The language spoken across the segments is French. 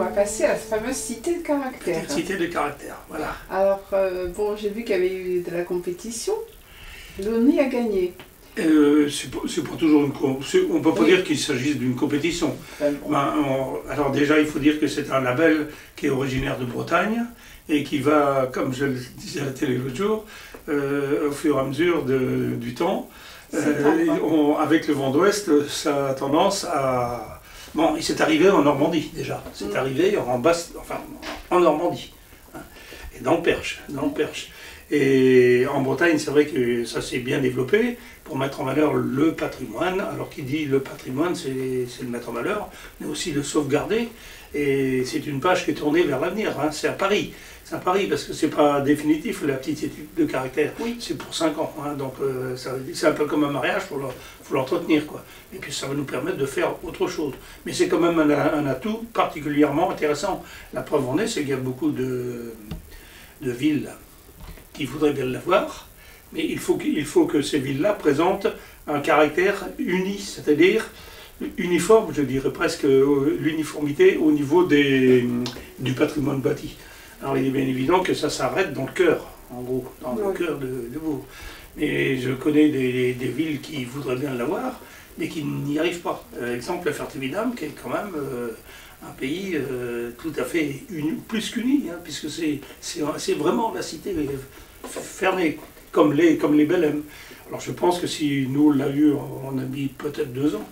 va passer à la fameuse cité de caractère. Petite cité de caractère, voilà. Alors, bon, j'ai vu qu'il y avait eu de la compétition. L'ONI a gagné. C'est pas toujours une compétition. On ne peut pas dire qu'il s'agisse d'une compétition. Bon. Alors déjà, il faut dire que c'est un label qui est originaire de Bretagne et qui va, comme je le disais à la télé l'autre jour, au fur et à mesure du temps, avec le vent d'ouest, ça a tendance à... Bon, il s'est arrivé en Normandie déjà. C'est arrivé en Normandie. Hein, et dans le Perche. Et en Bretagne, c'est vrai que ça s'est bien développé pour mettre en valeur le patrimoine. Alors qui dit le patrimoine, c'est le mettre en valeur, mais aussi le sauvegarder. Et c'est une page qui est tournée vers l'avenir. Hein. C'est à Paris. C'est à Paris parce que c'est pas définitif la petite étude de caractère. Oui. C'est pour 5 ans. Hein. Donc c'est un peu comme un mariage, faut l'entretenir, quoi. Et puis ça va nous permettre de faire autre chose. Mais c'est quand même un atout particulièrement intéressant. La preuve en est, c'est qu'il y a beaucoup de villes qui voudraient bien l'avoir, mais il faut que ces villes-là présentent un caractère uni, c'est-à-dire uniforme, je dirais presque l'uniformité au niveau du patrimoine bâti. Alors il est bien évident que ça s'arrête dans le cœur, en gros, dans le cœur de Vaud. Mais je connais des villes qui voudraient bien l'avoir, mais qui n'y arrivent pas. Exemple, Ferté-Vidame, qui est quand même un pays tout à fait plus qu'uni, hein, puisque c'est vraiment la cité fermée, comme les Bellem. Alors je pense que si nous on l'a eu, on a mis peut-être 2 ans.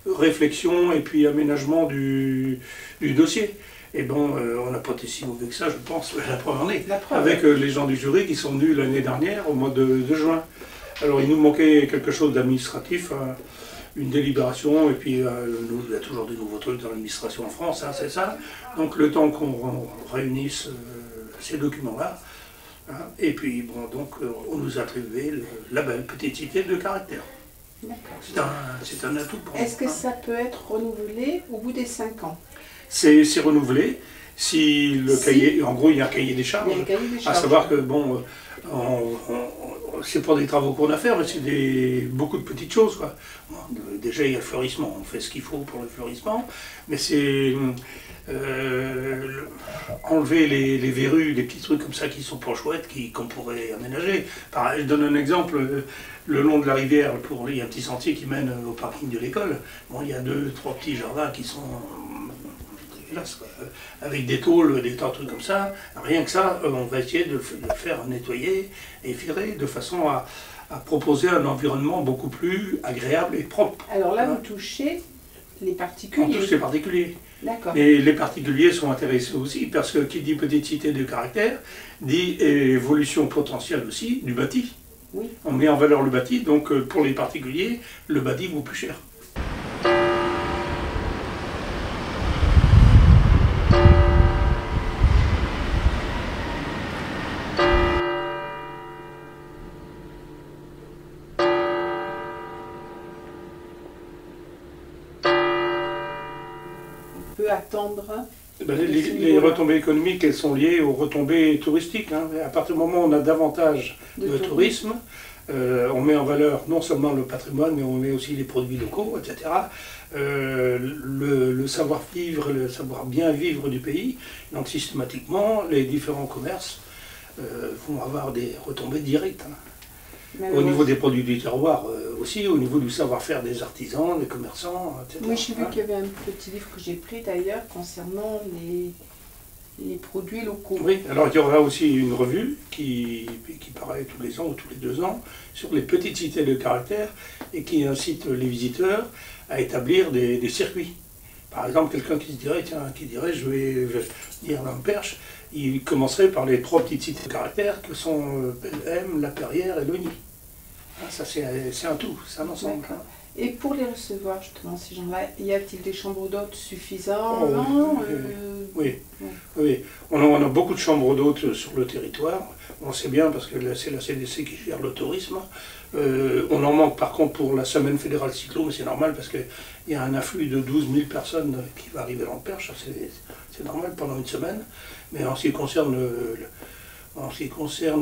Réflexion et puis aménagement du dossier. Et bon, on n'a pas été si mauvais que ça, je pense, la première année, avec les gens du jury qui sont venus l'année dernière, au mois de juin. Alors il nous manquait quelque chose d'administratif, une délibération, et puis il y a toujours des nouveaux trucs dans l'administration en France, hein, c'est ça. Donc le temps qu'on réunisse ces documents-là, hein, et puis bon, donc on nous a attribué le label Petite Cité de caractère. C'est un atout pour nous. Est-ce que ça peut être renouvelé au bout des 5 ans? C'est renouvelé. Si le cahier, en gros, il y a un cahier des charges. À savoir que, bon, c'est pas des travaux qu'on a à faire, mais c'est beaucoup de petites choses, quoi. Bon, déjà, il y a le fleurissement. On fait ce qu'il faut pour le fleurissement, mais c'est enlever les verrues, des petits trucs comme ça qui sont pas chouettes, qu'on pourrait aménager. Je donne un exemple. Le long de la rivière, il y a un petit sentier qui mène au parking de l'école. Bon, il y a 2, 3 petits jardins qui sont dégueulasses, quoi. Avec des tôles, des tas de trucs comme ça. Rien que ça, on va essayer de le faire nettoyer et virer de façon à proposer un environnement beaucoup plus agréable et propre. Alors là, vous touchez les particuliers. On touche les particuliers. D'accord. Et les particuliers sont intéressés aussi, parce que qui dit petite cité de caractère, dit évolution potentielle aussi du bâti. Oui. On met en valeur le bâti, donc pour les particuliers, le bâti vaut plus cher. On peut attendre... Les retombées économiques, elles sont liées aux retombées touristiques. Hein. À partir du moment où on a davantage de tourisme, on met en valeur non seulement le patrimoine, mais on met aussi les produits locaux, etc. Le savoir-vivre, le savoir bien vivre du pays. Donc systématiquement, les différents commerces vont avoir des retombées directes. Hein. Au niveau des produits du terroir aussi, au niveau du savoir-faire des artisans, des commerçants, etc. Oui, j'ai vu qu'il y avait un petit livre que j'ai pris d'ailleurs concernant les produits locaux. Oui, alors il y aura aussi une revue qui paraît tous les ans ou tous les 2 ans sur les petites cités de caractère et qui incite les visiteurs à établir des circuits. Par exemple, quelqu'un qui dirait je vais venir dans le Perche, il commencerait par les 3 petites cités de caractère que sont Bellem, La Perrière et Logny. Ça c'est un tout, c'est un ensemble. Hein. Et pour les recevoir justement ces gens-là, y a-t-il des chambres d'hôtes suffisantes? Oui. On a beaucoup de chambres d'hôtes sur le territoire. On sait bien parce que c'est la CDC qui gère le tourisme. On en manque par contre pour la semaine fédérale cyclo, mais c'est normal parce qu'il y a un afflux de 12 000 personnes qui va arriver dans le Perche. C'est normal pendant une semaine. Mais en ce qui concerne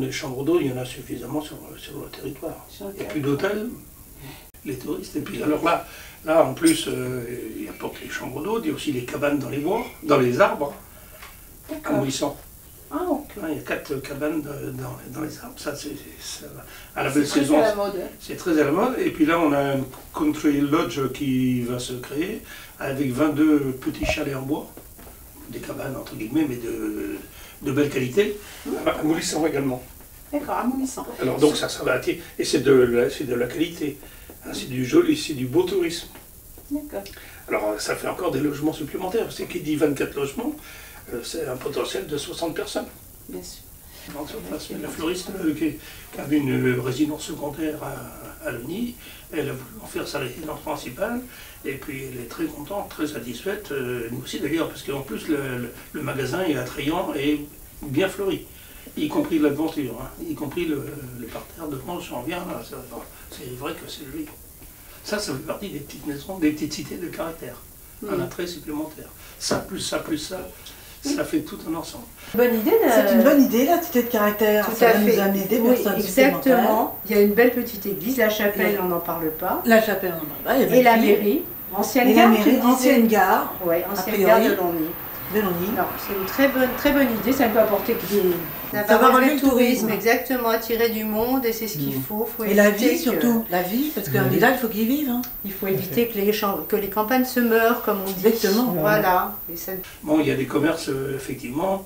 les chambres d'eau, il y en a suffisamment sur le territoire. Il n'y a plus d'hôtels. les touristes. Et puis alors là en plus, il n'y a pas que les chambres d'hôtes, il y a aussi les cabanes dans les bois, dans les arbres, à Moulissan. Ah, ok. Il y a 4 cabanes dans les arbres. Ça, à la belle saison, très à la mode. c'est très à la mode. Et puis là, on a une country lodge qui va se créer avec 22 petits chalets en bois, des cabanes entre guillemets, mais de belle qualité, à Moulissan également. D'accord, à Moulissan. Alors donc ça va attirer, et c'est de la qualité, hein, c'est du joli, c'est du beau tourisme. D'accord. Alors ça fait encore des logements supplémentaires, parce que qui dit 24 logements, c'est un potentiel de 60 personnes. Bien sûr. Donc, la fleuriste qui avait une résidence secondaire à Lugny, elle a voulu en faire sa résidence principale, et puis elle est très contente, très satisfaite, nous aussi d'ailleurs, parce qu'en plus le magasin est attrayant et bien fleuri, y compris l'aventure, hein, y compris le parterre devant, j'en viens, c'est vrai que c'est joli. Ça fait partie des petites maisons, des petites cités de caractère, un attrait supplémentaire. Ça plus ça plus ça. Ça fait tout un ensemble. Bonne idée. C'est une bonne idée, la cité de caractère. Tout ça à va fait. nous amener des Oui, personnes exactement. Il y a une belle petite église, la chapelle, on n'en parle pas. La chapelle, on en parle. Et la mairie. Ancienne gare, tu disais. Ancienne gare. Oui, ancienne gare de Longny. Longny. Non, c'est une très bonne idée, ça ne peut apporter que des... Ça va relever le tourisme. Exactement, attirer du monde, et c'est ce qu'il faut. Et la vie surtout, la vie, parce qu'un village, il faut qu'il vive. Hein. Il faut éviter que les campagnes se meurent, comme on dit. Exactement. Voilà. Et ça... Bon, il y a des commerces, effectivement,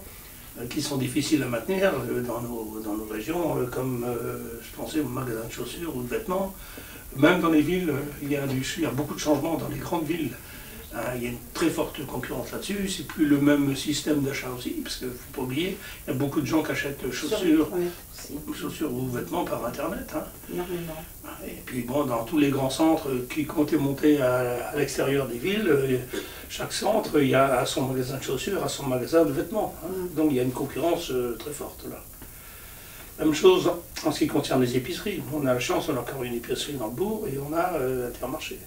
qui sont difficiles à maintenir dans nos régions, comme je pensais aux magasins de chaussures ou de vêtements. Même dans les villes, il y a beaucoup de changements dans les grandes villes. Il y a une très forte concurrence là-dessus, c'est plus le même système d'achat aussi, parce qu'il ne faut pas oublier, il y a beaucoup de gens qui achètent chaussures ou vêtements par internet. Hein. Énormément. Et puis bon, dans tous les grands centres qui ont été montés à l'extérieur des villes, chaque centre, il y a son magasin de chaussures, a son magasin de vêtements. Hein. Donc il y a une concurrence très forte là. Même chose en ce qui concerne les épiceries. On a la chance, on a encore une épicerie dans le bourg et on a Intermarché.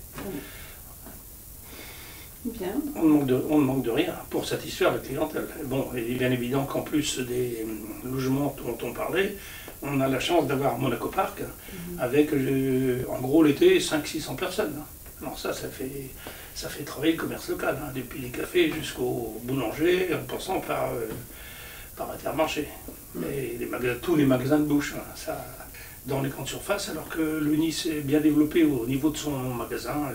Bien. On ne manque de rien pour satisfaire la clientèle. Bon, il est bien évident qu'en plus des logements dont on parlait, on a la chance d'avoir Monaco Park, avec en gros l'été 500-600 personnes. Alors ça fait travailler le commerce local, hein, depuis les cafés jusqu'aux boulangers, en passant par Intermarché. Et tous les magasins de bouche, hein, ça, dans les grandes surfaces, alors que Lugny s'est bien développé au niveau de son magasin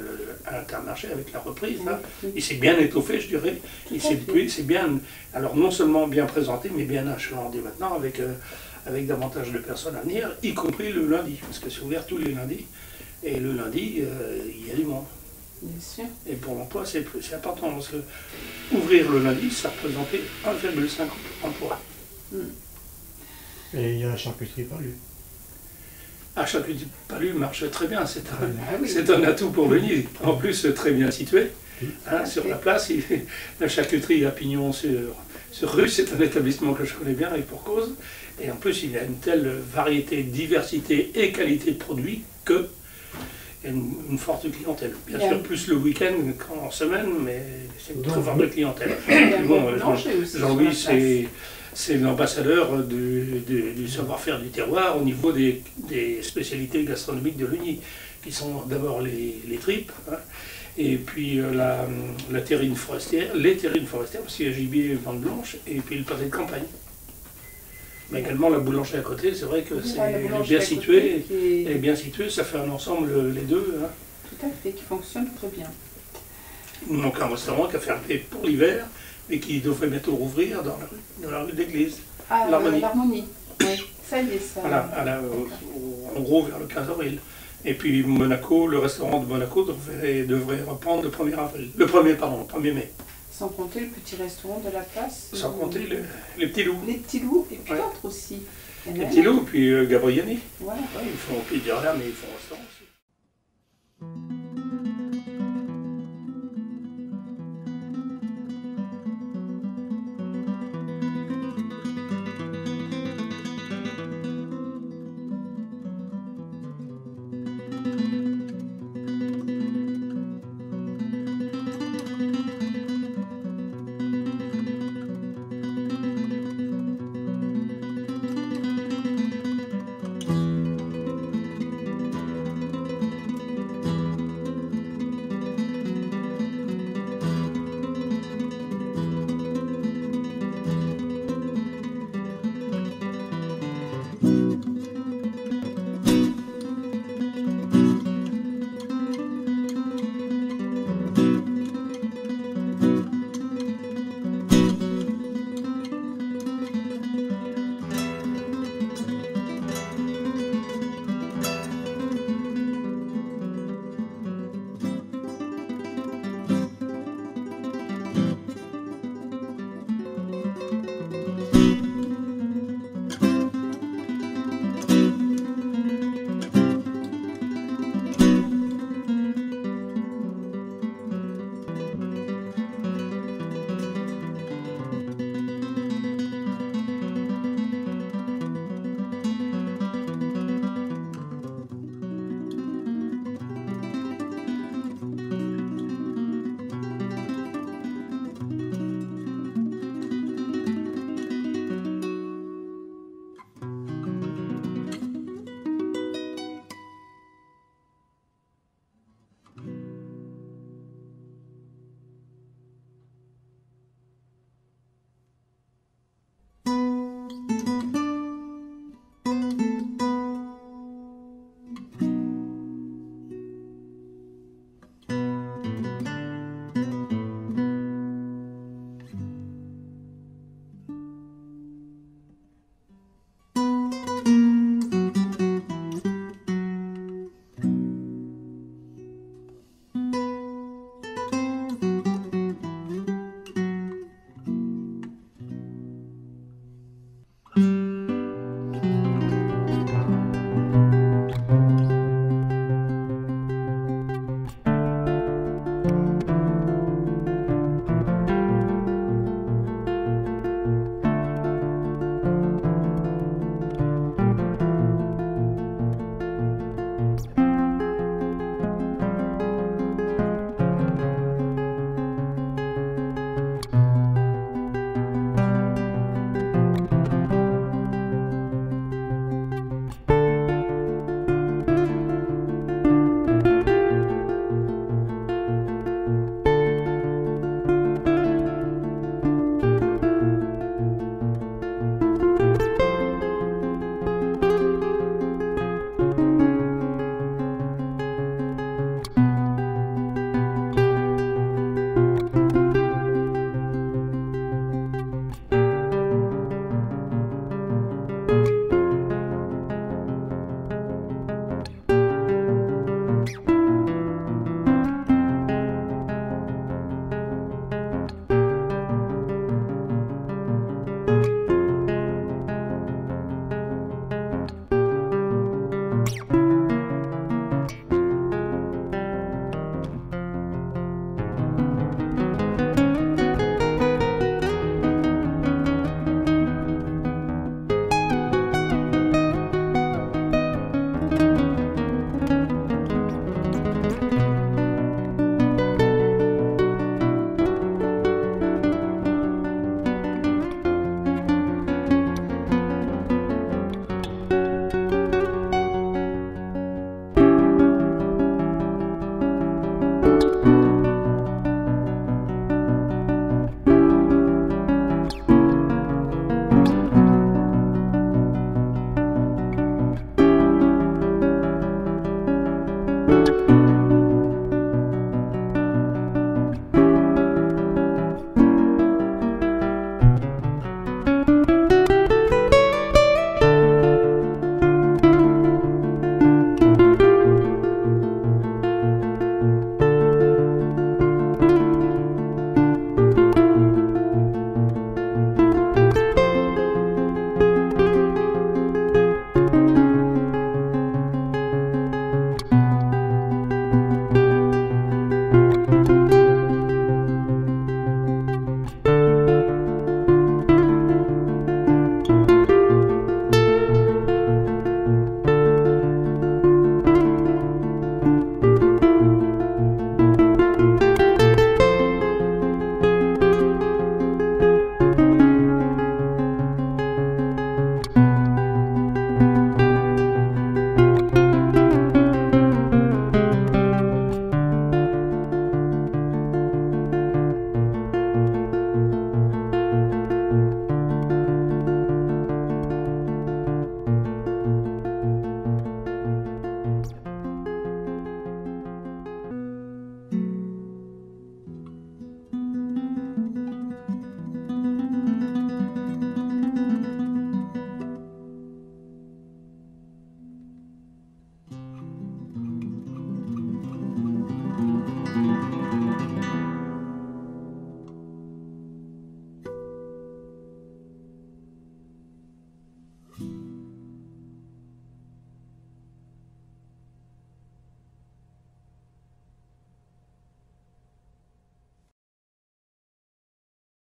à Intermarché avec la reprise. Là. Il s'est bien étoffé, je dirais. Il s'est bien, alors non seulement bien présenté, mais bien achalandé maintenant avec davantage de personnes à venir, y compris le lundi, parce que c'est ouvert tous les lundis. Et le lundi, il y a du monde. Bien sûr. Et pour l'emploi, c'est important, parce que ouvrir le lundi, ça représentait 1,5 emplois. Et il y a la charcuterie Palu. Ah, charcuterie Palu marche très bien, c'est un atout pour Lugny. En plus, très bien situé, hein, sur la place. La charcuterie à Pignon sur rue, c'est un établissement que je connais bien et pour cause. Et en plus, il y a une telle variété, diversité et qualité de produits que il y a une forte clientèle. Bien sûr, plus le week-end qu'en semaine, mais c'est une très forte clientèle. Bon, Jean-Louis, c'est l'ambassadeur du savoir-faire du terroir au niveau des spécialités gastronomiques de Lugny, qui sont d'abord les tripes, hein, et puis la terrine forestière, les terrines forestières, parce qu'il y a gibier et viande blanche, et puis le pâté de campagne. Mais également la boulangerie à côté, c'est vrai que c'est bien situé, ça fait un ensemble les deux. Hein. Tout à fait, qui fonctionne très bien. Il nous manque un restaurant qui a fermé pour l'hiver, mais qui devrait bientôt rouvrir dans la rue de l'Église. Ah, l'Harmonie. Oui, ça y est, ça. Voilà, en gros vers le 15 avril. Et puis Monaco, le restaurant de Monaco devrait reprendre le 1er avril. Le 1er mai. Sans compter le petit restaurant de la place. Sans compter les petits loups. Les petits loups, et puis d'autres aussi. Les petits loups, puis Gabriani. Voilà. Ouais, ils font pizzeria, mais ils font restaurant aussi.